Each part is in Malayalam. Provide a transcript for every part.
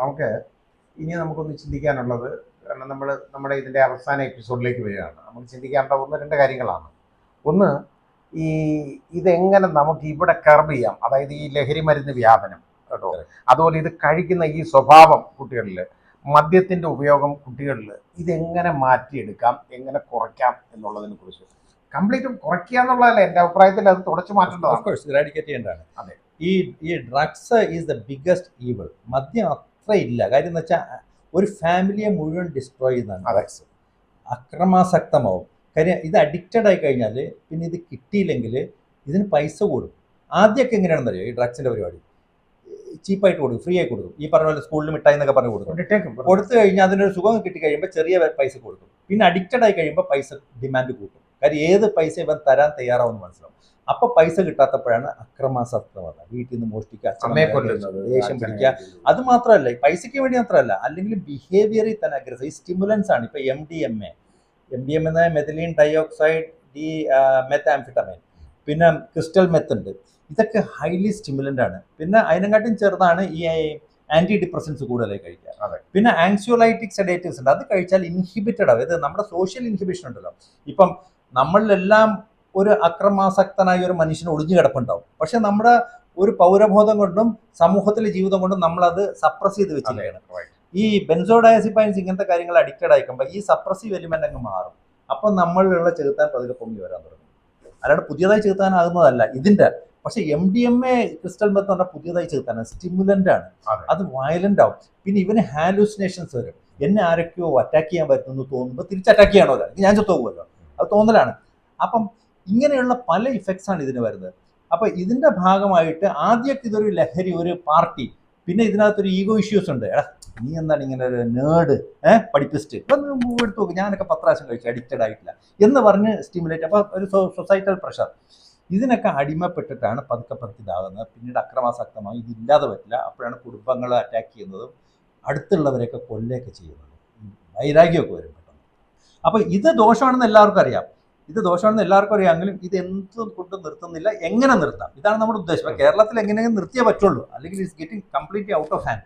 നമുക്ക് ഇനി നമുക്കൊന്ന് ചിന്തിക്കാനുള്ളത്, കാരണം നമ്മുടെ ഇതിൻ്റെ അവസാന എപ്പിസോഡിലേക്ക് വരികയാണ്. നമുക്ക് ചിന്തിക്കേണ്ട ഒന്ന് രണ്ട് കാര്യങ്ങളാണ്. ഒന്ന്, ഈ ഇതെങ്ങനെ നമുക്ക് ഇവിടെ കർബ് ചെയ്യാം, അതായത് ഈ ലഹരി മരുന്ന് വ്യാപനം കേട്ടോ, അതുപോലെ ഇത് കഴിക്കുന്ന ഈ സ്വഭാവം കുട്ടികളിൽ, മദ്യത്തിൻ്റെ ഉപയോഗം കുട്ടികളിൽ, ഇതെങ്ങനെ മാറ്റിയെടുക്കാം, എങ്ങനെ കുറയ്ക്കാം എന്നുള്ളതിനെ കുറിച്ച്. കംപ്ലീറ്റും കുറയ്ക്കുക എന്നുള്ളതല്ല എൻ്റെ അഭിപ്രായത്തിൽ, അത് തുടച്ചു മാറ്റേണ്ടതാണ്. അതെ, ഈ drugs is the biggest evil. മദ്യം അത്ര ഇല്ല. കാര്യം എന്ന് വെച്ചാൽ ഒരു ഫാമിലിയെ മുഴുവൻ ഡിസ്ട്രോയ് ചെയ്യുന്നതാണ് ഡ്രഗ്സ്. അക്രമാസക്തമാവും. കാര്യം ഇത് അഡിക്റ്റഡ് ആയി കഴിഞ്ഞാൽ പിന്നെ ഇത് കിട്ടിയില്ലെങ്കിൽ ഇതിന് പൈസ കൂടും. ആദ്യമൊക്കെ എങ്ങനെയാണെന്നറിയോ ഈ ഡ്രഗ്സിൻ്റെ പരിപാടി? ചീപ്പായിട്ട് കൊടുക്കും, ഫ്രീ ആയി കൊടുക്കും. ഈ പറഞ്ഞ പോലെ സ്കൂളിൽ മിഠായി എന്നൊക്കെ പറഞ്ഞ് കൊടുക്കും. കൊടുത്തു കഴിഞ്ഞാൽ അതിനൊരു സുഖം കിട്ടി കഴിയുമ്പോൾ ചെറിയ പൈസ കൊടുക്കും. പിന്നെ അഡിക്റ്റഡ് ആയി കഴിയുമ്പോൾ പൈസ ഡിമാൻഡ് കൂട്ടും. കാര്യം ഏത് പൈസ ഇവൻ തരാൻ തയ്യാറാവുമെന്ന് മനസ്സിലാവും. അപ്പോൾ പൈസ കിട്ടാത്തപ്പോഴാണ് അക്രമാസക്തമാണ്. വീട്ടിൽ നിന്ന് മോഷ്ടിക്കുക, ദേഷ്യം പിടിക്കുക. അത് മാത്രമല്ല, ഈ പൈസയ്ക്ക് വേണ്ടി മാത്രമല്ല, അല്ലെങ്കിൽ ബിഹേവിയറിൽ തന്നെ അഗ്രസീവ്. ഈ സ്റ്റിമുലൻസ് ആണ്. ഇപ്പോൾ MDMA എന്ന മെഥിലീൻ ഡയോക്സൈഡ് ഡി മെത്താംഫിറ്റമൈൻ, പിന്നെ ക്രിസ്റ്റൽ മെത്ത് ഉണ്ട്. ഇതൊക്കെ ഹൈലി സ്റ്റിമുലൻ്റ് ആണ്. പിന്നെ അതിനെക്കാട്ടും ചെറുതാണ് ഈ ആൻറ്റി ഡിപ്രസൻസ് കൂടുതലായി കഴിക്കുക. പിന്നെ ആങ്സിയോലൈറ്റിക് സെഡേറ്റീവ്സ് ഉണ്ട്. അത് കഴിച്ചാൽ ഇൻഹിബിറ്റഡ് ആവും. ഇത് നമ്മുടെ സോഷ്യൽ ഇൻഹിബിഷൻ ഉണ്ടല്ലോ. ഇപ്പം നമ്മളിലെല്ലാം ഒരു അക്രമാസക്തനായ ഒരു മനുഷ്യന് ഒളിഞ്ഞു കിടപ്പുണ്ടാവും. പക്ഷെ നമ്മുടെ ഒരു പൗരബോധം കൊണ്ടും സമൂഹത്തിലെ ജീവിതം കൊണ്ടും നമ്മളത് സപ്രസ് ചെയ്ത് വെച്ചിരിക്കുകയാണ്. ഈ ബെൻസോഡയസിപ്പൈൻസ് ഇങ്ങനത്തെ കാര്യങ്ങൾ അഡിക്റ്റഡ് ആയിക്കുമ്പോൾ ഈ സപ്രസീവ് എലിമെന്റ് അങ്ങ് മാറും. അപ്പം നമ്മളിലുള്ള ചെകുത്താൻ പതുക്കെ പൊങ്ങി വരാൻ തുടങ്ങും. അല്ലാണ്ട് പുതിയതായി ചെകുത്താനാകുന്നതല്ല ഇതിന്റെ. പക്ഷെ MDMA ക്രിസ്റ്റൽ മെത്ത് പറഞ്ഞാൽ പുതിയതായി ചെകുത്താനാണ്, സ്റ്റിമുലന്റ് ആണ്. അത് വയലന്റ് ആവും. പിന്നെ ഇവന് ഹാലൂസിനേഷൻസ് വരും. എന്നെ ആരൊക്കെയോ അറ്റാക്ക് ചെയ്യാൻ പറ്റുന്നു തോന്നുമ്പോൾ തിരിച്ച് അറ്റാക്ക് ചെയ്യണോ, ഞാൻ ചത്തോകുമല്ലോ, അത് തോന്നലാണ്. അപ്പം ഇങ്ങനെയുള്ള പല ഇഫക്ട്സ് ആണ് ഇതിന് വരുന്നത്. അപ്പൊ ഇതിന്റെ ഭാഗമായിട്ട് ആദ്യമൊക്കെ ഇതൊരു ലഹരി, ഒരു പാർട്ടി. പിന്നെ ഇതിനകത്തൊരു ഈഗോ ഇഷ്യൂസ് ഉണ്ട്. എടാ നീ എന്താണ് ഇങ്ങനെ ഒരു നേർഡ്, പഠിപ്പിസ്റ്റ്, ഇപ്പം എടുത്തു നോക്ക്, ഞാനൊക്കെ 10 പ്രാവശ്യം കഴിച്ചു, അഡിക്റ്റഡ് ആയിട്ടില്ല എന്ന് പറഞ്ഞ് സ്റ്റിമുലേറ്റ്. അപ്പോൾ ഒരു സൊസൈറ്റൽ പ്രഷർ. ഇതിനൊക്കെ അടിമപ്പെട്ടിട്ടാണ് പതുക്കെ ഇതാകുന്നത്. പിന്നീട് അക്രമാസക്തമായി. ഇതില്ലാതെ പറ്റില്ല. അപ്പോഴാണ് കുടുംബങ്ങളെ അറ്റാക്ക് ചെയ്യുന്നതും അടുത്തുള്ളവരെയൊക്കെ കൊല്ലുകയൊക്കെ ചെയ്യുന്നതും. വൈരാഗ്യമൊക്കെ വരും പെട്ടെന്ന്. അപ്പോൾ ഇത് ദോഷമാണെന്ന് എല്ലാവർക്കും അറിയാം. എങ്കിലും ഇത് എന്തും കൊണ്ട് നിർത്തുന്നില്ല. എങ്ങനെ നിർത്താം, ഇതാണ് നമ്മുടെ ഉദ്ദേശം. കേരളത്തിൽ എങ്ങനെയെങ്കിലും നിർത്തിയേ പറ്റുള്ളൂ, അല്ലെങ്കിൽ it's getting completely out of hand.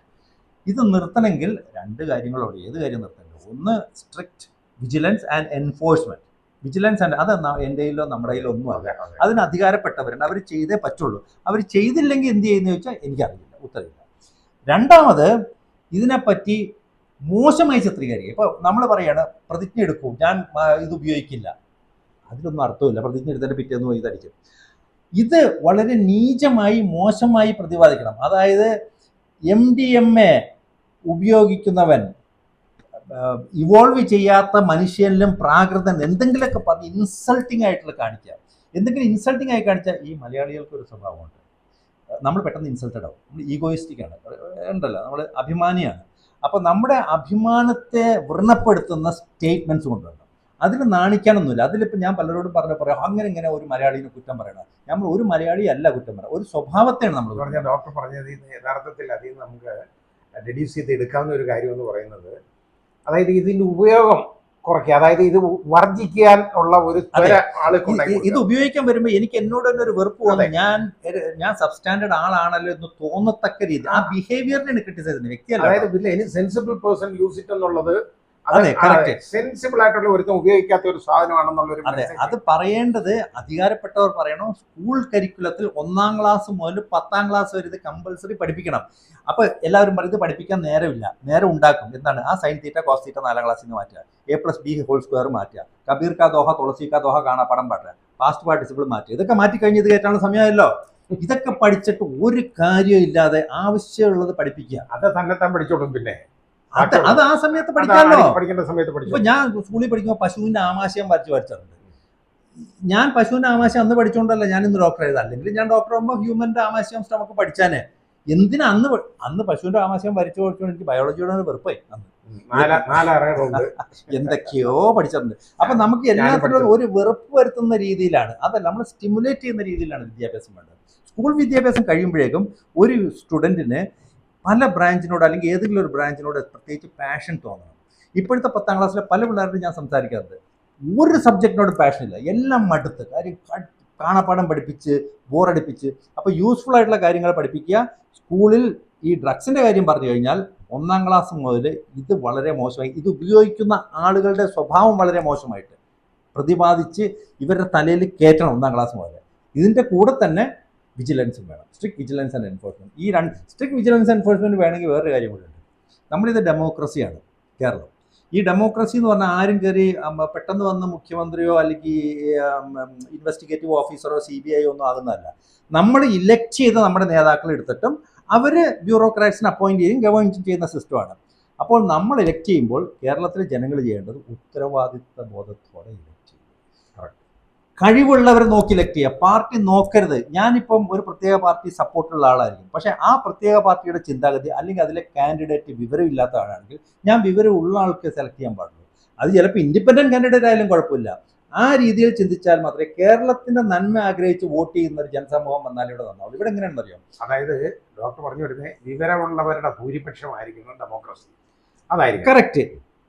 ഇത് നിർത്തണമെങ്കിൽ 2 കാര്യങ്ങളോട്. ഏത് കാര്യം നിർത്തണമെങ്കിൽ, ഒന്ന് strict vigilance and enforcement. Vigilance and അത് എൻ്റെ കയ്യിലോ നമ്മുടെ കയ്യിലോ ഒന്നും അല്ല. അതിന് അധികാരപ്പെട്ടവരുണ്ട്, അവർ ചെയ്തേ പറ്റുള്ളൂ. അവർ ചെയ്തില്ലെങ്കിൽ എന്ത് ചെയ്യുന്നത് ചോദിച്ചാൽ എനിക്കറിയില്ല, ഉത്തരവില്ല. രണ്ടാമത്, ഇതിനെപ്പറ്റി മോശമായി ചിത്രീകരിക്കുക. ഇപ്പോൾ നമ്മൾ പറയാണ് പ്രതിജ്ഞ എടുക്കൂ, ഞാൻ ഇത് ഉപയോഗിക്കില്ല. അതിലൊന്നും അർത്ഥമില്ല. പ്രതിജ്ഞ എടുത്തതിൻ്റെ പിറ്റേന്ന് ഇതടിക്കും. ഇത് വളരെ നീചമായി മോശമായി പ്രതിപാദിക്കണം. അതായത് MDMA ഉപയോഗിക്കുന്നവൻ ഇവോൾവ് ചെയ്യാത്ത മനുഷ്യനിലും പ്രാകൃതൻ എന്തെങ്കിലുമൊക്കെ പറഞ്ഞ് ഇൻസൾട്ടിങ് ആയിട്ടുള്ള കാണിക്കുക. എന്തെങ്കിലും ഇൻസൾട്ടിങ് ആയി കാണിച്ചാൽ ഈ മലയാളികൾക്ക് ഒരു സ്വഭാവമുണ്ട്, നമ്മൾ പെട്ടെന്ന് ഇൻസൾട്ടഡ് ആവും. നമ്മൾ ഈഗോയിസ്റ്റിക് ആണ് ഉണ്ടല്ലോ, നമ്മൾ അഭിമാനിയാണ്. അപ്പോൾ നമ്മുടെ അഭിമാനത്തെ വ്രണപ്പെടുത്തുന്ന സ്റ്റേറ്റ്മെന്റ്സ് കൊണ്ടുവരണം. അതിൽ നാണിക്കാനൊന്നുമില്ല. അതിലിപ്പോൾ ഞാൻ പലരോടും പറയാം അങ്ങനെ ഒരു മലയാളിനെ കുറ്റം പറയണം. നമ്മൾ ഒരു മലയാളി അല്ല കുറ്റം പറയാം, ഒരു സ്വഭാവത്തെയാണ് നമ്മൾ പറഞ്ഞ. ഡോക്ടർ പറഞ്ഞത് യഥാർത്ഥത്തിൽ അതിൽ നമുക്ക് റെഡ്യൂസ് ചെയ്ത് എടുക്കാവുന്ന ഒരു കാര്യം എന്ന് പറയുന്നത്, അതായത് ഇതിന്റെ ഉപയോഗം കുറയ്ക്കുക, അതായത് ഇത് വർജിക്കാൻ ഉള്ള ഒരു ഇത് ഉപയോഗിക്കാൻ വരുമ്പോൾ എനിക്ക് എന്നോട് തന്നെ ഒരു വെറുപ്പ് തോന്നുന്നു. ഞാൻ സബ്സ്റ്റാൻഡേർഡ് ആളാണല്ലോ എന്ന് തോന്നത്തക്ക രീതി ആ ബിഹേവിയറിനെ ക്രിട്ടിസൈസ് ചെയ്യുന്ന വ്യക്തിയല്ല. അതായത് സെൻസിബിൾ പേഴ്സൺ യൂസ് ഇറ്റ് എന്നുള്ളത് സെൻസിബിൾ ആയിട്ടുള്ള ഒരുത്തം ഉപയോഗിക്കാത്ത ഒരു സാധനമാണെന്നുള്ളൊരു. അതെ, അത് പറയേണ്ടത് അധികാരപ്പെട്ടവർ പറയണം. സ്കൂൾ കരിക്കുലത്തിൽ 1ാം ക്ലാസ് മുതൽ 10ാം ക്ലാസ് വരെ ഇത് കമ്പൽസറി പഠിപ്പിക്കണം. അപ്പൊ എല്ലാവരും പറയും ഇത് പഠിപ്പിക്കാൻ നേരമില്ല. നേരം ഉണ്ടാക്കും. എന്താണ് ആ സൈൻ തീറ്റ കോസ് തീറ്റ 4ാം ക്ലാസ്സിൽ നിന്ന് മാറ്റുക, A+B² മാറ്റുക, കബീർ കാ ദോഹ തുളസി കാ ദോഹ കാണാപ്പാടം പാട്ടുക, പാസ്റ്റ് പാർട്ടിസിപ്പിൾ മാറ്റുക. ഇതൊക്കെ മാറ്റി കഴിഞ്ഞ് ഇത് കയറ്റാനുള്ള സമയമല്ലോ. ഇതൊക്കെ പഠിച്ചിട്ട് ഒരു കാര്യം ഇല്ലാതെ ആവശ്യമുള്ളത് പഠിപ്പിക്കുക. അത് തന്നെ പഠിച്ചോളും. പിന്നെ അത് ആ സമയത്ത് പഠിക്കാമല്ലോ. പഠിക്കേണ്ട സമയത്ത് പഠിക്കും. ഇപ്പൊ ഞാൻ സ്കൂളിൽ പഠിക്കുമ്പോൾ പശുവിന്റെ ആമാശയം പഠിച്ചിട്ടുണ്ട്. ഞാൻ പശുവിന്റെ ആമാശയം അന്ന് പഠിച്ചുകൊണ്ടല്ല ഞാൻ ഇന്ന് ഡോക്ടർ ആയത്. അല്ലെങ്കിൽ ഞാൻ ഡോക്ടർ ആകുമ്പോൾ ഹ്യൂമന്റെ ആമാശയം നമുക്ക് പഠിച്ചാനേ. എന്തിനാ അന്ന് പശുവിന്റെ ആമാശയം വരച്ചു പഠിച്ചോണ്ട് എനിക്ക് ബയോളജിയോട് വെറുപ്പായി. എന്തൊക്കെയോ പഠിച്ചിട്ടുണ്ട്. അപ്പൊ നമുക്ക് എല്ലാത്തിനും ഒരു വെറുപ്പ് വരുത്തുന്ന രീതിയിലാണ്, അതല്ല നമ്മൾ സ്റ്റിമുലേറ്റ് ചെയ്യുന്ന രീതിയിലാണ് വിദ്യാഭ്യാസം വേണ്ടത്. സ്കൂൾ വിദ്യാഭ്യാസം കഴിയുമ്പോഴേക്കും ഒരു സ്റ്റുഡന്റിന് പല ബ്രാഞ്ചിനോട് അല്ലെങ്കിൽ ഏതെങ്കിലും ഒരു ബ്രാഞ്ചിനോട് പ്രത്യേകിച്ച് പാഷൻ തോന്നണം. ഇപ്പോഴത്തെ 10ാം ക്ലാസ്സിലെ പല പിള്ളേരോടും ഞാൻ സംസാരിക്കാറുണ്ട്, ഒരു സബ്ജക്റ്റിനോട് പാഷനില്ല, എല്ലാം മടുത്ത്. കാര്യം കാണാപ്പാടം പഠിപ്പിച്ച് ബോറടിപ്പിച്ച്. അപ്പോൾ യൂസ്ഫുൾ ആയിട്ടുള്ള കാര്യങ്ങൾ പഠിപ്പിക്കുക. സ്കൂളിൽ ഈ ഡ്രഗ്സിൻ്റെ കാര്യം പറഞ്ഞു കഴിഞ്ഞാൽ 1-ാം ക്ലാസ് മുതൽ ഇത് വളരെ മോശമായി, ഇത് ഉപയോഗിക്കുന്ന ആളുകളുടെ സ്വഭാവം വളരെ മോശമായിട്ട് പ്രതിപാദിച്ച് ഇവരുടെ തലയിൽ കയറ്റണം 1-ാം ക്ലാസ് മുതൽ. ഇതിൻ്റെ കൂടെ തന്നെ വിജിലൻസും വേണം, സ്ട്രിക്ട് വിജിലൻസ് ആൻഡ് എൻഫോഴ്സ്മെൻറ്റ്. ഈ സ്ട്രിക്ട് വിജിലൻസ് എൻഫോഴ്സ്മെൻറ്റ് വേണമെങ്കിൽ വേറൊരു കാര്യം കൂടെ ഉണ്ട്. നമ്മളിത് ഡെമോക്രസിയാണ് കേരളം. ഈ ഡെമോക്രസി എന്ന് പറഞ്ഞാൽ ആരും കയറി പെട്ടെന്ന് വന്ന് മുഖ്യമന്ത്രിയോ അല്ലെങ്കിൽ ഇൻവെസ്റ്റിഗേറ്റീവ് ഓഫീസറോ CBI ഒന്നും ആകുന്നതല്ല. നമ്മൾ ഇലക്ട് ചെയ്ത നമ്മുടെ നേതാക്കളെ എടുത്തിട്ടും അവർ ബ്യൂറോക്രാറ്റ്സിനെ അപ്പോയിന്റ് ചെയ്യും, ഗവൺ ചെയ്യുന്ന സിസ്റ്റമാണ്. അപ്പോൾ നമ്മൾ ഇലക്ട് ചെയ്യുമ്പോൾ കേരളത്തിലെ ജനങ്ങൾ ചെയ്യേണ്ടത് ഉത്തരവാദിത്വ ബോധത്തോടെ ഇലക്ട് ചെയ്യുക, കഴിവുള്ളവരെ നോക്കി ഇലക്ട് ചെയ്യുക, പാർട്ടി നോക്കരുത്. ഞാനിപ്പം ഒരു പ്രത്യേക പാർട്ടി സപ്പോർട്ടുള്ള ആളായിരിക്കും, പക്ഷേ ആ പ്രത്യേക പാർട്ടിയുടെ ചിന്താഗതി അല്ലെങ്കിൽ അതിലെ കാൻഡിഡേറ്റ് വിവരമില്ലാത്ത ആളാണെങ്കിൽ ഞാൻ വിവരമുള്ള ആൾക്ക് സെലക്ട് ചെയ്യാൻ പാടുള്ളൂ. അത് ചിലപ്പോൾ ഇൻഡിപെൻഡന്റ് കാൻഡിഡേറ്റ് ആയാലും കുഴപ്പമില്ല. ആ രീതിയിൽ ചിന്തിച്ചാൽ മാത്രമേ കേരളത്തിന്റെ നന്മ ആഗ്രഹിച്ച് വോട്ട് ചെയ്യുന്ന ഒരു ജനസമൂഹം വന്നാൽ ഇവിടെ നന്നാവുള്ളൂ. ഇവിടെ എങ്ങനെയാണെന്ന് അറിയാം, അതായത് ഡോക്ടർ പറഞ്ഞു വരുന്നത് വിവരമുള്ളവരുടെ ഭൂരിപക്ഷമായിരിക്കണം ഡെമോക്രസി. അതായിരിക്കും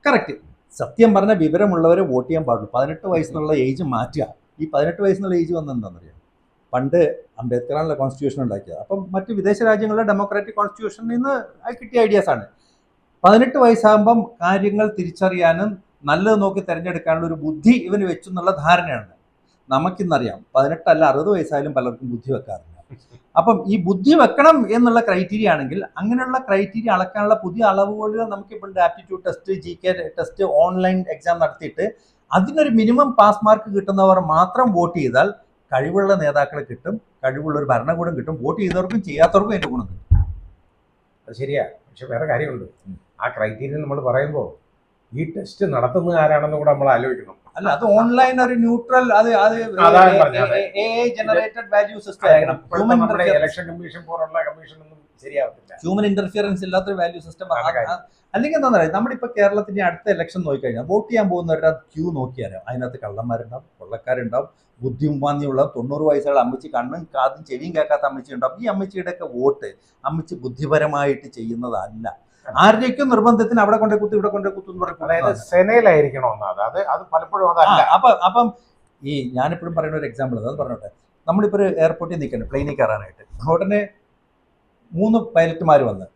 കറക്റ്റ്. സത്യം പറഞ്ഞ വിവരമുള്ളവരെ വോട്ട് ചെയ്യാൻ പാടുള്ളൂ. 18 വയസ്സെന്നുള്ള ഏജ് മാറ്റുക. ഈ 18 വയസ്സെന്നുള്ള ഏജ് വന്നെന്താണെന്നറിയാം, പണ്ട് അംബേദ്കറാണല്ലോ കോൺസ്റ്റിറ്റ്യൂഷൻ ഉണ്ടാക്കിയത്. അപ്പം മറ്റ് വിദേശ രാജ്യങ്ങളിലെ ഡെമോക്രാറ്റിക് കോൺസ്റ്റിറ്റ്യൂഷനിൽ നിന്ന് കിട്ടിയ ഐഡിയാസാണ്. 18 വയസ്സാകുമ്പം കാര്യങ്ങൾ തിരിച്ചറിയാനും നല്ലത് നോക്കി തിരഞ്ഞെടുക്കാനുള്ള ഒരു ബുദ്ധി ഇവന് വെച്ചു എന്നുള്ള ധാരണയാണ്. നമുക്കിന്നറിയാം 18 അല്ല 60 വയസ്സായാലും പലർക്കും ബുദ്ധി വെക്കാറില്ല. അപ്പം ഈ ബുദ്ധി വെക്കണം എന്നുള്ള ക്രൈറ്റീരിയ ആണെങ്കിൽ അങ്ങനെയുള്ള ക്രൈറ്റീരിയ അളക്കാനുള്ള പുതിയ അളവുകോലുകൾ നമുക്കിപ്പോൾ aptitude test, GK test, online exam നടത്തിയിട്ട് അതിനൊരു മിനിമം പാസ് മാർക്ക് കിട്ടുന്നവർ മാത്രം വോട്ട് ചെയ്താൽ കഴിവുള്ള നേതാക്കളെ കിട്ടും, കഴിവുള്ള ഒരു ഭരണകൂടം കിട്ടും. വോട്ട് ചെയ്തവർക്കും ചെയ്യാത്തവർക്കും അതിൻ്റെ ഗുണം കിട്ടും. അത് ശരിയാ. പക്ഷെ വേറെ കാര്യമുണ്ട്. ആ ക്രൈറ്റീരിയ നമ്മൾ പറയുമ്പോൾ ഈ ടെസ്റ്റ് നടത്തുന്നത് ആരാണെന്ന് കൂടെ നമ്മൾ ആലോചിക്കണം. അല്ല, അത് ഓൺലൈൻ ഒരു ന്യൂട്രൽ, ജനറേറ്റഡ് വാല്യൂ സിസ്റ്റം ആയിരിക്കണം. ഇലക്ഷൻ കമ്മീഷൻ പോലുള്ള കമ്മീഷൻ ഒന്നും ശരിയാവത്തില്ല. ഹ്യൂമൻ ഇന്റർഫിയറൻസ് ഇല്ലാത്തൊരു വാല്യൂ സിസ്റ്റം. അല്ലെങ്കിൽ എന്താ പറയുക, നമ്മളിപ്പോൾ കേരളത്തിന്റെ അടുത്ത ഇലക്ഷൻ നോക്കിക്കഴിഞ്ഞാൽ വോട്ട് ചെയ്യാൻ പോകുന്നവരുടെ ക്യൂ നോക്കിയാലോ അതിനകത്ത് കള്ളന്മാരുണ്ടാവും, കൊള്ളക്കാരുണ്ടാവും, ബുദ്ധിയും വാന്നിയുള്ള 90 വയസ്സുള്ള അമ്മച്ചി, കണ്ണും കാതും ചെവിയും കേൾക്കാത്ത അമ്മച്ചി ഉണ്ടാവും. ഈ അമ്മച്ചിയുടെയൊക്കെ വോട്ട് അമ്മച്ചി ബുദ്ധിപരമായിട്ട് ചെയ്യുന്നതല്ല, ആരുടെയൊക്കെ നിർബന്ധത്തിന് അവിടെ കൊണ്ടേ കുത്തു ഇവിടെ കൊണ്ടേ കുത്തു എന്ന് പറയുന്നത് സെനയിലായിരിക്കണം. അത് പലപ്പോഴും അതല്ല. അപ്പം ഈ ഞാനെപ്പോഴും പറയുന്ന ഒരു എക്സാമ്പിൾ അത് പറഞ്ഞോട്ടെ. നമ്മളിപ്പോൾ ഒരു എയർപോർട്ടിൽ നിൽക്കണം പ്ലെയിനിൽ കയറാനായിട്ട്. ഉടനെ 3 പൈലറ്റുമാർ വന്ന്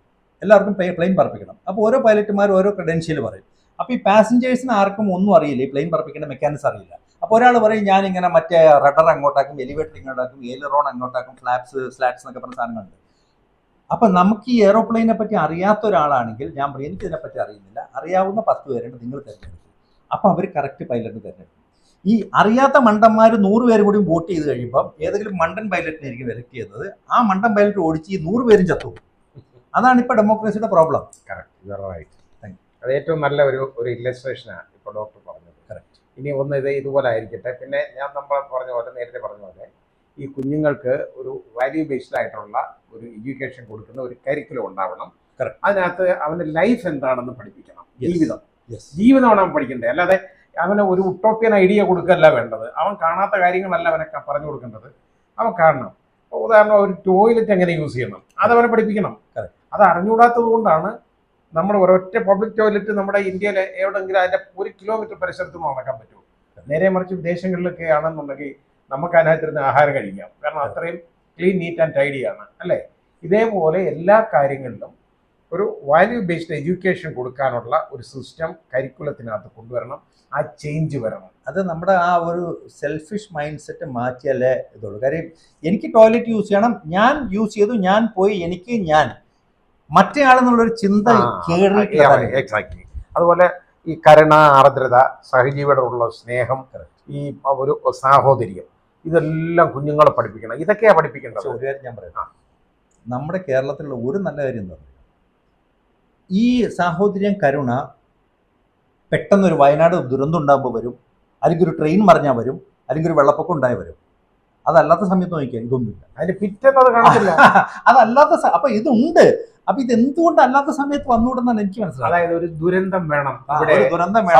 എല്ലാവർക്കും പ്ലെയിൻ പറപ്പിക്കണം. അപ്പോൾ ഓരോ പൈലറ്റുമാർ ഓരോ ക്രെഡൻഷ്യൽ പറയും. അപ്പോൾ ഈ പാസഞ്ചേഴ്സിന് ആർക്കും ഒന്നും അറിയില്ല, ഈ പ്ലെയിൻ പറപ്പിക്കേണ്ട മെക്കാനിക്സ് അറിയില്ല. അപ്പോൾ ഒരാൾ പറയും ഞാനിങ്ങനെ മറ്റേ റഡർ അങ്ങോട്ടാക്കും, എലിവേറ്റർ ഇങ്ങോട്ടാക്കും, എയർറോൺ അങ്ങോട്ടാക്കും, സ്ലാറ്റ്സ് എന്നൊക്കെ പറഞ്ഞ സാധനങ്ങളുണ്ട്. അപ്പം നമുക്ക് ഈ എയറോപ്ലെയിനെ പറ്റി അറിയാത്ത ഒരാളാണെങ്കിൽ ഞാൻ പറയും എനിക്കിതിനെപ്പറ്റി അറിയുന്നില്ല, അറിയാവുന്ന 10 പേരുണ്ട്, നിങ്ങൾ തിരഞ്ഞെടുക്കും. അപ്പം അവർ കറക്റ്റ് പൈലറ്റ് തിരഞ്ഞെടുക്കും. ഈ അറിയാത്ത മണ്ടന്മാർ 100 പേര് കൂടി വോട്ട് ചെയ്ത് കഴിയുമ്പം ഏതെങ്കിലും മണ്ടൻ പൈലറ്റിനായിരിക്കും സെലക്ട് ചെയ്യുന്നത്. ആ മണ്ടൻ പൈലറ്റ് ഓടിച്ച് ഈ 100 പേരും ചത്തു. അതാണ് ഇപ്പോൾ ഡെമോക്രസിയുടെ പ്രോബ്ലം. കറക്റ്റ്. അത് ഏറ്റവും നല്ല ഒരു ഇല്ലസ്ട്രേഷനാണ് ഇപ്പോൾ ഡോക്ടർ പറഞ്ഞത്. കറക്റ്റ്. ഇനി ഒന്ന് ഇതുപോലെ ആയിരിക്കട്ടെ. പിന്നെ നമ്മൾ നേരത്തെ പറഞ്ഞ പോലെ ഈ കുഞ്ഞുങ്ങൾക്ക് ഒരു വാല്യൂ ബേസ്ഡ് ആയിട്ടുള്ള ഒരു എഡ്യൂക്കേഷൻ കൊടുക്കുന്ന ഒരു കരിക്കുലം ഉണ്ടാവണം. അതിനകത്ത് അവൻ്റെ ലൈഫ് എന്താണെന്ന് പഠിപ്പിക്കണം. ജീവിതമാണ് അവൻ പഠിക്കേണ്ടത്. അല്ലാതെ അവന് ഒരു ഉട്ടോപ്യൻ ഐഡിയ കൊടുക്കല്ല വേണ്ടത്. അവൻ കാണാത്ത കാര്യങ്ങളല്ല അവനെ പറഞ്ഞു കൊടുക്കേണ്ടത്, അവൻ കാണണം. ഉദാഹരണം, ഒരു ടോയ്ലറ്റ് എങ്ങനെ യൂസ് ചെയ്യണം അതവനെ പഠിപ്പിക്കണം. അത് അറിഞ്ഞുകൂടാത്തത് കൊണ്ടാണ് നമ്മൾ ഒരൊറ്റ പബ്ലിക് ടോയ്ലറ്റ് നമ്മുടെ ഇന്ത്യയിലെ എവിടെയെങ്കിലും അതിൻ്റെ 1 കിലോമീറ്റർ പരിസരത്ത് നടക്കാൻ പറ്റുമോ? നേരെ മറിച്ച് വിദേശങ്ങളിലൊക്കെ ആണെന്നുണ്ടെങ്കിൽ നമുക്ക് അതിനകത്തിരുന്ന് ആഹാരം കഴിക്കാം. കാരണം അത്രയും ക്ലീൻ, നീറ്റ് ആൻഡ് ടൈഡി ആണ്, അല്ലേ? ഇതേപോലെ എല്ലാ കാര്യങ്ങളിലും ഒരു വാല്യൂ ബേസ്ഡ് എഡ്യൂക്കേഷൻ കൊടുക്കാനുള്ള ഒരു സിസ്റ്റം കരിക്കുലത്തിനകത്ത് കൊണ്ടുവരണം. ആ ചേഞ്ച് വരണം. അത് നമ്മുടെ ആ ഒരു സെൽഫിഷ് മൈൻഡ് സെറ്റ് മാറ്റിയാലേ ഇതുള്ളൂ. കാര്യം എനിക്ക് ടോയ്ലറ്റ് യൂസ് ചെയ്യണം, ഞാൻ യൂസ് ചെയ്തു, ഞാൻ പോയി, എനിക്ക് ഞാൻ, മറ്റേ ആളെന്നുള്ളൊരു ചിന്ത എക്സാക്ട്ലി. അതുപോലെ ഈ കരുണ, ആർദ്രത, സഹജീവിയോടുള്ള സ്നേഹം, ഈ ഒരു സാഹോദര്യം, ഇതെല്ലാം കുഞ്ഞുങ്ങളെ പഠിപ്പിക്കണം. ഇതൊക്കെയാണ് പഠിപ്പിക്കേണ്ടത്. ഒരു കാര്യം ഞാൻ പറയാം, നമ്മുടെ കേരളത്തിലുള്ള ഒരു നല്ല കാര്യം എന്താ പറയുക, ഈ സാഹോദര്യം, കരുണ പെട്ടെന്നൊരു വയനാട് ദുരന്തം ഉണ്ടാകുമ്പോൾ വരും, അല്ലെങ്കിൽ ഒരു ട്രെയിൻ മറിഞ്ഞാൽ വരും, അല്ലെങ്കിൽ ഒരു വെള്ളപ്പൊക്കം ഉണ്ടായി വരും. അതല്ലാത്ത സമയത്ത് നോക്കിയാൽ ഇതൊന്നുമില്ല. അതിന് പിറ്റേന്നത് കാണില്ല. അതല്ലാത്ത അപ്പൊ ഇതുണ്ട്. അപ്പൊ ഇത് എന്തുകൊണ്ട് അല്ലാത്ത സമയത്ത് വന്നുകൂടെന്നാണ് എനിക്ക് മനസ്സിലായത്. അതായത് ഒരു ദുരന്തം വേണം,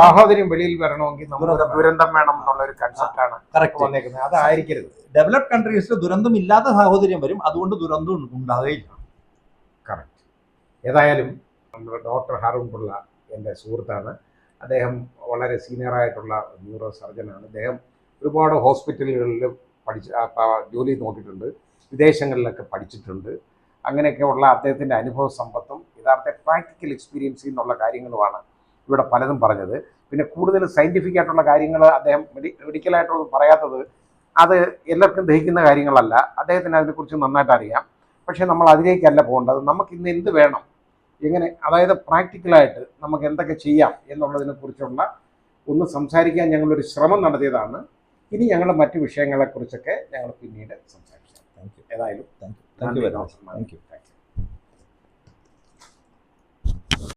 സാഹോദര്യം വെളിയിൽ വരണമെങ്കിൽ ദുരന്തം വേണം എന്നുള്ള ഒരു കൺസെപ്റ്റാണ് വന്നേക്കുന്നത്. അതായിരിക്കരുത്. ഡെവലപ്ഡ് കൺട്രീസിൽ ദുരന്തം ഇല്ലാത്ത സാഹോദര്യം വരും, അതുകൊണ്ട് ദുരന്തം ഉണ്ടാകുകയില്ല. കറക്റ്റ്. ഏതായാലും നമ്മുടെ ഡോക്ടർ ഹാറൂൺ പിള്ള എൻ്റെ സുഹൃത്താണ്. അദ്ദേഹം വളരെ സീനിയറായിട്ടുള്ള ന്യൂറോ സർജനാണ്. അദ്ദേഹം ഒരുപാട് ഹോസ്പിറ്റലുകളിൽ ജോലി നോക്കിയിട്ടുണ്ട്, വിദേശങ്ങളിലൊക്കെ പഠിച്ചിട്ടുണ്ട്. അങ്ങനെയൊക്കെയുള്ള അദ്ദേഹത്തിൻ്റെ അനുഭവ സമ്പത്തും യഥാർത്ഥ പ്രാക്ടിക്കൽ എക്സ്പീരിയൻസിൽ നിന്നുള്ള കാര്യങ്ങളുമാണ് ഇവിടെ പലതും പറഞ്ഞത്. പിന്നെ കൂടുതൽ സയൻറ്റിഫിക് ആയിട്ടുള്ള കാര്യങ്ങൾ അദ്ദേഹം മെഡിക്കലായിട്ടൊന്നും പറയാത്തത് അത് എല്ലാവർക്കും ദഹിക്കുന്ന കാര്യങ്ങളല്ല. അദ്ദേഹത്തിന് അതിനെക്കുറിച്ച് നന്നായിട്ട് അറിയാം. പക്ഷേ നമ്മൾ അതിലേക്കല്ല പോകേണ്ടത്. നമുക്ക് ഇന്ന് എന്ത് വേണം, എങ്ങനെ, അതായത് പ്രാക്ടിക്കലായിട്ട് നമുക്ക് എന്തൊക്കെ ചെയ്യാം എന്നുള്ളതിനെക്കുറിച്ചുള്ള ഒന്ന് സംസാരിക്കാൻ ഞങ്ങളൊരു ശ്രമം നടത്തിയതാണ്. ഇനി ഞങ്ങൾ മറ്റു വിഷയങ്ങളെക്കുറിച്ചൊക്കെ ഞങ്ങൾ പിന്നീട് സംസാരിക്കാം. Thank you. ഏതായാലും thank you very much. Thank U.